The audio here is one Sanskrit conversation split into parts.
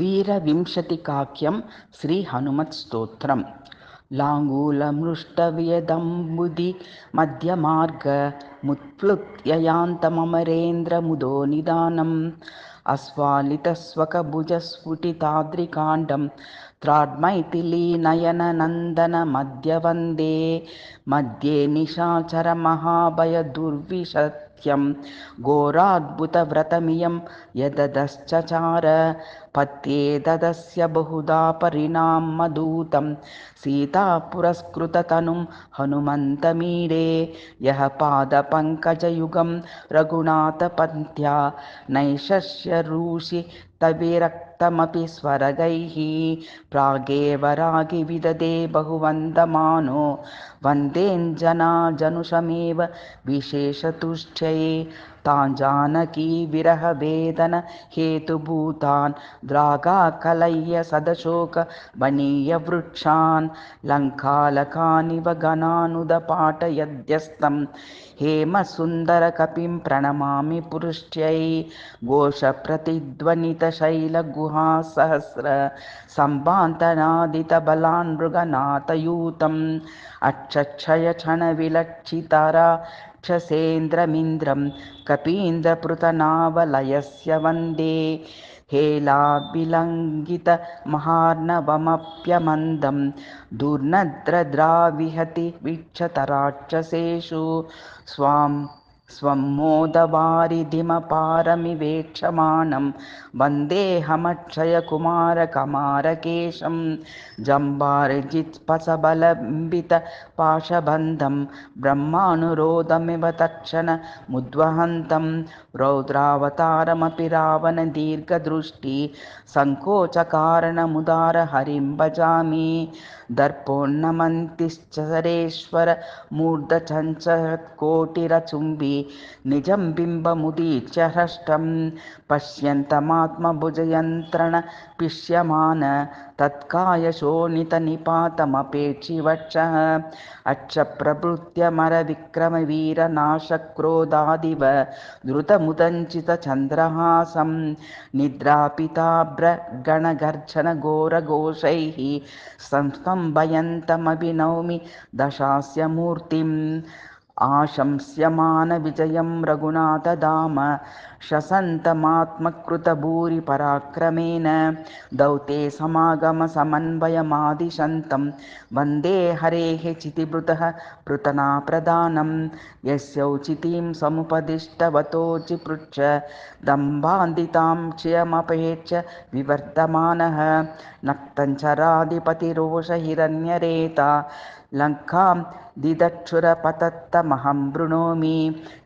वीरविंशतिकाख्यं श्रीहनुमत्स्तोत्रम् लाङ्गूलमृष्टव्यदम्बुदि मध्यमार्गमुत्प्लुत्ययान्तमरेन्द्रमुदो निदानम् अस्वालितस्वकभुजस्फुटिताद्रिकाण्डं त्राड्मैथिलीनयननन्दनमद्य मध्ये निशाचरमहाभयदुर्विशत्यं घोराद्भुतव्रतमियं यददश्चचार पत्ये ददस्य बहुधा परिणामदूतं सीतापुरस्कृततनुं हनुमन्तमीडे यः पादपङ्कजयुगं रघुनाथपन्थ्या नैशस्यरूषि तविरक्तमपि स्वरगैः प्रागेव रागिविदधे बहुवन्दमानो वन्देञ्जनाजनुषमेव विशेषतुष्ट्यै तान् जानकी विरहवेदन हेतुभूतान् द्रागाकलय्य सदशोक वनीयवृक्षान् लङ्कालकानिव गणानुदपाटयध्यस्तं हेमसुन्दरकपिं प्रणमामि पुरुष्ट्यै घोषप्रतिध्वनितशैलगुहासहस्र सम्भान्तनादितबलान् मृगनाथयूतम् अक्षक्षयक्षणविलक्षितराक्षसेन्द्रमिन्द्रं कपीन्द्रपृतनावलयस्य वन्दे हेलाभिलङ्घितमहार्णवमप्यमन्दं दुर्नद्रद्राविहति वीक्षतराक्षसेषु स्वं मोदवारिधिमपारमिवेक्षमाणं वन्देऽहमक्षयकुमारकमारकेशं जम्बार्जित्पसबलम्बितपाशबन्धं ब्रह्मानुरोधमिव तत्क्षणमुद्वहन्तं रौद्रावतारमपि रावणदीर्घदृष्टि सङ्कोचकारणमुदारहरिं भजामि दर्पोन्नमन्तिश्चरेश्वर मूर्धचञ्चत्कोटिरचुम्बी निजं बिम्बमुदीच्य हृष्टं पश्यन्तमात्मभुजयन्त्रणपिष्यमान तत्कायशोणितनिपातमपेक्षिवक्षः अक्षप्रभृत्यमरविक्रमवीरनाशक्रोधादिव द्रुतमुदञ्चितचन्द्रहासं निद्रापिताभ्रगणगर्जनघोरघोषैः संस्तम्भयन्तमभिनौमि दशास्यमूर्तिम् आशंस्यमानविजयं रघुनाथधाम शसन्तमात्मकृतभूरिपराक्रमेण दौते समागमसमन्वयमादिशन्तं वन्दे हरेः चितिभृतः पृतनाप्रदानं यस्यौचितीं समुपदिष्टवतोचिपृच्छ दम्भान्दितां क्षयमपेक्ष्य विवर्तमानः नक्तञ्चराधिपतिरोषहिरण्यरेता लङ्कां दिदक्षुरपतत्तमहं वृणोमि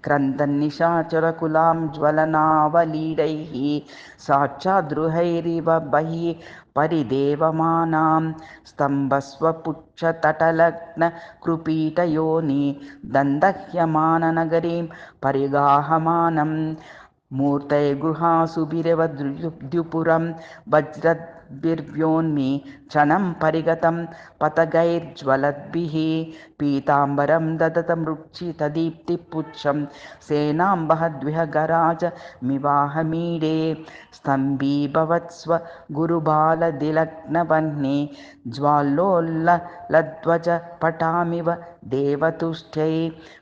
क्रन्दन्निशाचरकुलां ज्वलनावलीलैः साक्षाद्रुहैरिव बहिः परिदेवमानां स्तम्भस्वपुच्छतटलग्नकृपीटयोनि दन्दह्यमाननगरीं परिगाहमानं मूर्तैर्गुहासुभिरेव द्युपुरं वज्रद्भिर्व्योन्मि क्षणं परिगतं पतगैर्ज्वलद्भिः पीताम्बरं ददतमृक्षितदीप्तिपुच्छं सेनां वहद्विहगराजमिवाहमीडे स्तम्भीभवत्स्व गुरुबालदिलग्नवह्नि ज्वालोल्लध्वज पटामिव देवतुष्ट्यै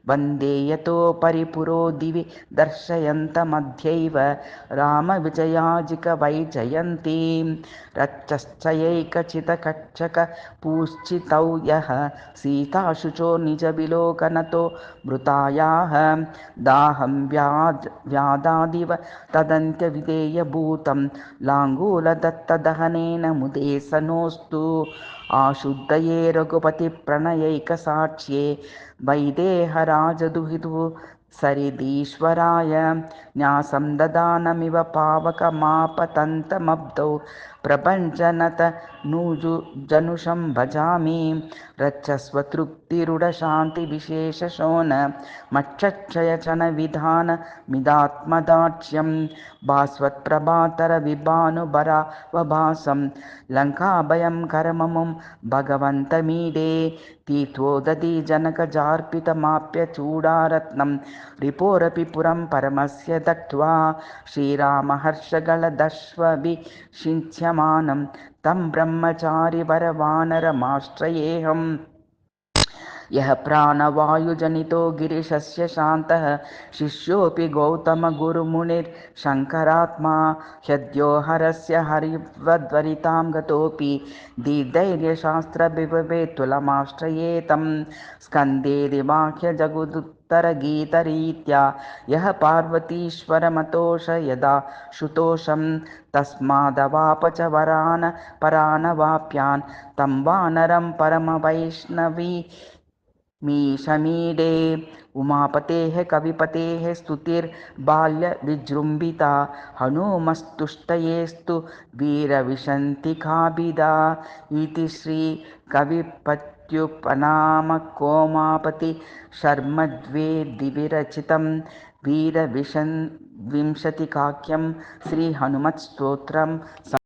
वन्दे यतो परिपुरो दिवि दर्शयन्तमध्यैव रामविजयाजिकवैजयन्तीं रच्चश्चयैकचितकच्छकपूश्चितौ यः सीताशुचो निजविलोकनतो मृतायाः दाहं व्यादादिव तदन्त्यविधेयभूतं लाङ्गूलदत्तदहनेन मुदे सनोऽस्तु आशुद्धये रघुपतिप्रणयैकसाक्ष्ये वैदेहराजदुहितुः सरिदीश्वराय न्यासं ददानमिव पावकमापतन्तमब्धौ प्रपञ्चनतनुजनुषं भजामि रक्षस्वतृप्तिरुडशान्तिविशेषशोन मक्षक्षयचनविधानमिदात्मदाक्ष्यं भास्वत्प्रभातरविभानुभरावभासं लङ्काभयं करममुं भगवन्तमीडे तीर्थोदधी जनकजार्पितमाप्यचूडारत्नं रिपोरपि पुरं परमस्य दग्ध्वा श्रीरामहर्षगलदश्वभिषिञ्च्यमानं तं ब्रह्मचारिवरवानरमाश्रयेऽहम् यः प्राणवायुजनितो गिरिशस्य शान्तः शिष्योऽपि गौतमगुरुमुनिर्शङ्करात्मा ह्यद्यो हरस्य हरिवद्वनितां गतोऽपि धीर्धैर्यशास्त्रविभवे तुलमाश्रये तं स्कन्देदिवाह्यजगदुत्तरगीतरीत्या यः पार्वतीश्वरमतोष यदा श्रुतोषं तस्मादवाप च वरान् परानवाप्यान् तं वानरं परमवैष्णवी मीशमीडे उमापतेः कविपतेः स्तुतिर्बाल्यविजृम्भिता हनूमस्तुष्टयेस्तु वीरविशन्तिकाभिदा इति श्रीकविपत्युपनामकोमापति शर्मद्विविरचितं वीरविंशतिकाख्यं श्रीहनुमत्स्तोत्रं